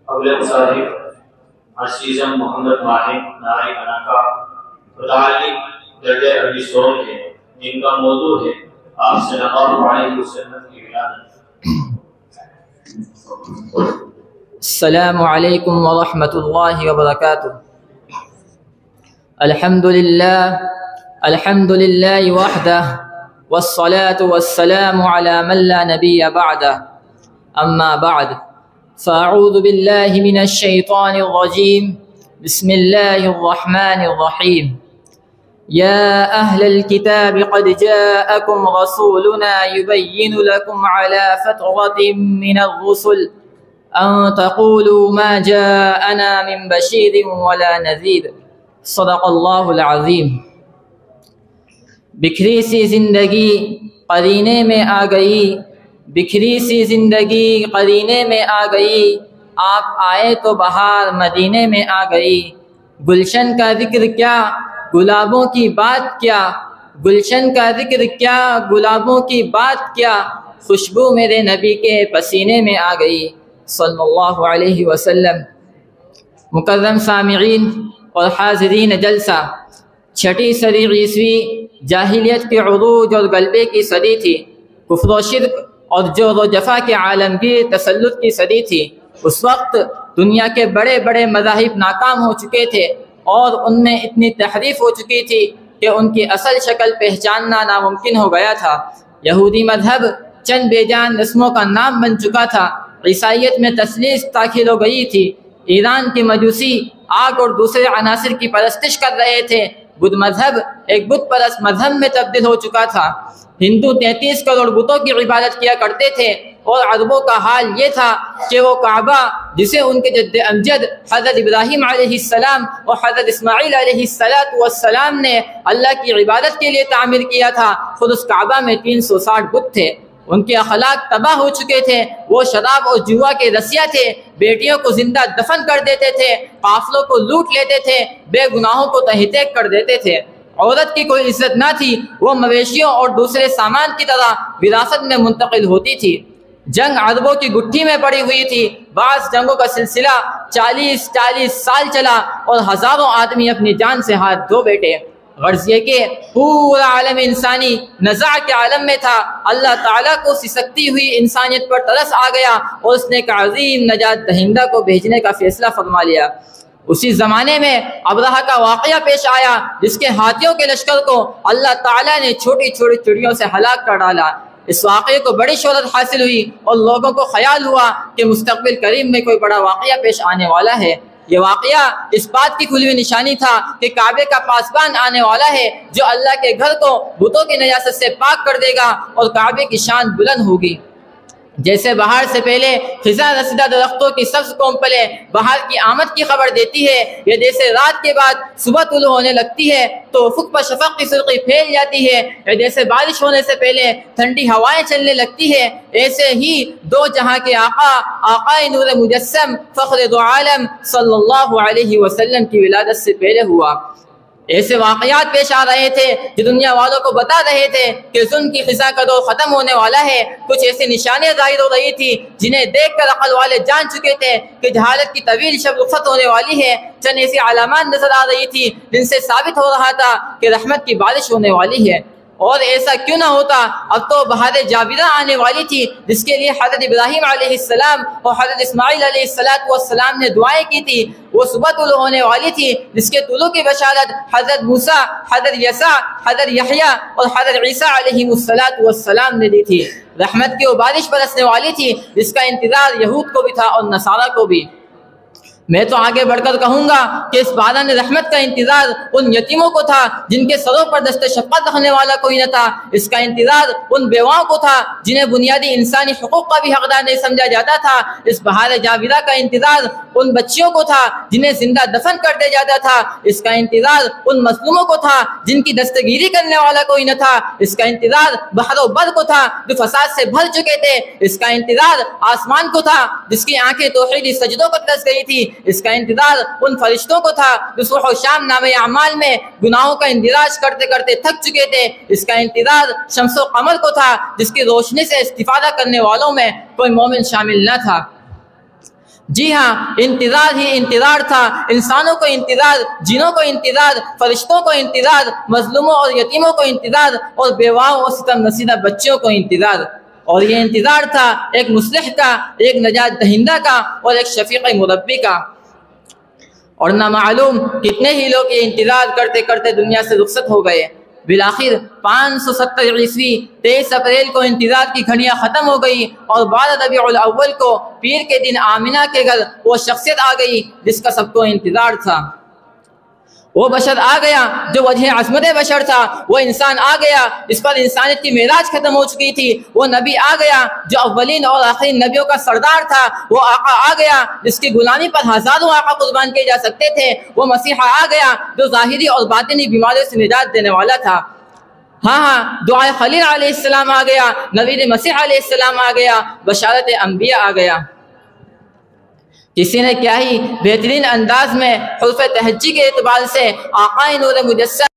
اول صاحب عزیزم محمد ماہر ناری اناکا متعلق درجہ ابی سول ہے، جن کا موضوع ہے آپ صلی اللہ علیہ وسلم کی ولادت۔ السلام علیکم ورحمۃ اللہ وبرکاتہ۔ الحمد للہ وحدہ والصلاة والسلام على من لا نبی بعدہ، اما بعد فاعوذ باللہ من الشیطان الرجیم، بسم اللہ الرحمن الرحیم۔ یا اہل الکتاب قد جاءکم رسولنا یبین لکم علی فترۃ من الرسل ان تقولوا ما جاءنا من بشیر ولا نذیر، صدق اللہ العظیم۔ بکھری سی زندگی قرینے میں آ گئی، بکھری سی زندگی قرینے میں آ گئی، آپ آئے تو بہار مدینے میں آ گئی۔ گلشن کا ذکر کیا گلابوں کی بات کیا، گلشن کا ذکر کیا گلابوں کی بات کیا، خوشبو میرے نبی کے پسینے میں آ گئی صلی اللہ علیہ وسلم۔ مکرم سامعین اور حاضرین جلسہ، چھٹی صدی عیسوی جاہلیت کے عروج اور غلبے کی صدی تھی، کفر و شرک اور جور و جفا کے عالمگیر تسلط کی صدی تھی۔ اس وقت دنیا کے بڑے بڑے مذاہب ناکام ہو چکے تھے اور ان میں اتنی تحریف ہو چکی تھی کہ ان کی اصل شکل پہچاننا ناممکن ہو گیا تھا۔ یہودی مذہب چند بے جان رسموں کا نام بن چکا تھا، عیسائیت میں تثلیث داخل ہو گئی تھی، ایران کے مجوسی آگ اور دوسرے عناصر کی پرستش کر رہے تھے، بدھ مذہب ایک بت پرست مذہب میں تبدیل ہو چکا تھا، ہندو 33 کروڑ بتوں کی عبادت کیا کرتے تھے، اور عربوں کا حال یہ تھا کہ وہ کعبہ جسے ان کے جد امجد حضرت ابراہیم علیہ السلام اور حضرت اسماعیل علیہ السلام نے اللہ کی عبادت کے لیے تعمیر کیا تھا، خود اس کعبہ میں 360 بت تھے۔ ان کے اخلاق تباہ ہو چکے تھے، وہ شراب اور جوا کے رسیا تھے، بیٹیوں کو زندہ دفن کر دیتے تھے، قافلوں کو لوٹ لیتے تھے، بے گناہوں کو تہہ تیگ کر دیتے تھے، عورت کی کوئی عزت نہ تھی، وہ مویشیوں اور دوسرے سامان کی طرح وراثت میں منتقل ہوتی تھی۔ جنگ عربوں کی گٹھی میں پڑی ہوئی تھی، بعض جنگوں کا سلسلہ 40 سال چلا اور ہزاروں آدمی اپنی جان سے ہاتھ دھو بیٹھے۔ غرض یہ کہ پورا عالم انسانی نزاع کے عالم میں تھا، اللہ تعالیٰ کو سسکتی ہوئی انسانیت پر ترس آ گیا اور اس نے ایک عظیم نجات دہندہ کو بھیجنے کا فیصلہ فرما لیا۔ اسی زمانے میں ابرہہ کا واقعہ پیش آیا، جس کے ہاتھیوں کے لشکر کو اللہ تعالیٰ نے چھوٹی چھوٹی چڑیوں سے ہلاک کر ڈالا۔ اس واقعے کو بڑی شہرت حاصل ہوئی اور لوگوں کو خیال ہوا کہ مستقبل قریب میں کوئی بڑا واقعہ پیش آنے والا ہے۔ یہ واقعہ اس بات کی کھلی ہوئی نشانی تھا کہ کعبے کا پاسبان آنے والا ہے، جو اللہ کے گھر کو بتوں کی نجاست سے پاک کر دے گا اور کعبے کی شان بلند ہوگی۔ جیسے بہار سے پہلے خزاں رسیدہ درختوں کی سبز کومپلیں بہار کی آمد کی خبر دیتی ہے، یا جیسے رات کے بعد صبح طلوع ہونے لگتی ہے تو افق پر شفق کی سرخی پھیل جاتی ہے، یا جیسے بارش ہونے سے پہلے ٹھنڈی ہوائیں چلنے لگتی ہے، ایسے ہی دو جہاں کے آقا نور مجسم فخر دو عالم صلی اللہ علیہ وسلم کی ولادت سے پہلے ہوا۔ ایسے واقعات پیش آ رہے تھے جو دنیا والوں کو بتا رہے تھے کہ ظلم کی خزاں کا دور ختم ہونے والا ہے۔ کچھ ایسی نشانیاں ظاہر ہو رہی تھی جنہیں دیکھ کر عقل والے جان چکے تھے کہ جہالت کی طویل شب رخصت ہونے والی ہے۔ چند ایسی علامات نظر آ رہی تھی جن سے ثابت ہو رہا تھا کہ رحمت کی بارش ہونے والی ہے، اور ایسا کیوں نہ ہوتا، اب تو بہار جاویدہ آنے والی تھی، جس کے لیے حضرت ابراہیم علیہ السلام اور حضرت اسماعیل علیہ السلام نے دعائیں کی تھی۔ وہ صبح طلوع ہونے والی تھی جس کے طلوع کی بشارت حضرت موسیٰ، حضرت یسوع، حضرت یحییٰ اور حضرت عیسیٰ علیہ السلام نے دی تھی۔ رحمت کی وہ بارش برسنے والی تھی جس کا انتظار یہود کو بھی تھا اور نصارہ کو بھی۔ میں تو آگے بڑھ کر کہوں گا کہ اس باران رحمت کا انتظار ان یتیموں کو تھا جن کے سروں پر دست شفقت رکھنے والا کوئی نہ تھا۔ اس کا انتظار ان بیواؤں کو تھا جنہیں بنیادی انسانی حقوق کا بھی حقدار نہیں سمجھا جاتا تھا۔ اس بہار جاویدہ کا انتظار ان بچیوں کو تھا جنہیں زندہ دفن کر دیا جاتا تھا۔ اس کا انتظار ان مظلوموں کو تھا جن کی دستگیری کرنے والا کوئی نہ تھا۔ اس کا انتظار بحر و بر کو تھا جو فساد سے بھر چکے تھے۔ اس کا انتظار آسمان کو تھا جس کی آنکھیں توحیدی سجدوں پر ترس گئی تھی۔ اس کا انتظار ان فرشتوں کو تھا جو صبح و شام نامہ اعمال میں گناہوں کا اندراج کرتے کرتے تھک چکے تھے۔ اس کا انتظار شمس و قمر کو تھا جس کی روشنی سے استفادہ کرنے والوں میں کوئی مومن شامل نہ تھا۔ جی ہاں، انتظار ہی انتظار تھا، انسانوں کو انتظار، جنوں کو انتظار، فرشتوں کو انتظار، مظلوموں اور یتیموں کو انتظار، اور بیواؤں اور ستم رسیدہ بچوں کو انتظار۔ اور یہ انتظار تھا ایک مصلح کا، ایک نجات دہندہ کا، اور ایک شفیق مربی کا۔ اور نہ معلوم کتنے ہی لوگ یہ انتظار کرتے کرتے دنیا سے رخصت ہو گئے۔ بالآخر 570 عیسوی 23 اپریل کو انتظار کی گھڑیاں ختم ہو گئی، اور 12 ربیع الاول کو پیر کے دن آمنہ کے گھر وہ شخصیت آ گئی جس کا سب کو انتظار تھا۔ وہ بشر آ گیا جو وجہ عصمت بشر تھا، وہ انسان آ گیا جس پر انسانیت کی معراج ختم ہو چکی تھی، وہ نبی آ گیا جو اولین اور آخرین نبیوں کا سردار تھا، وہ آقا آ گیا جس کی غلامی پر ہزاروں آقا قربان کیے جا سکتے تھے، وہ مسیحا آ گیا جو ظاہری اور باطنی بیماریوں سے نجات دینے والا تھا۔ ہاں، دعائے خلیل علیہ السلام آ گیا، نوید مسیح علیہ السلام آ گیا، بشارت انبیاء آ گیا۔ کسی نے کیا ہی بہترین انداز میں حروف تہجی کے اعتبار سے آقائے نور مجسم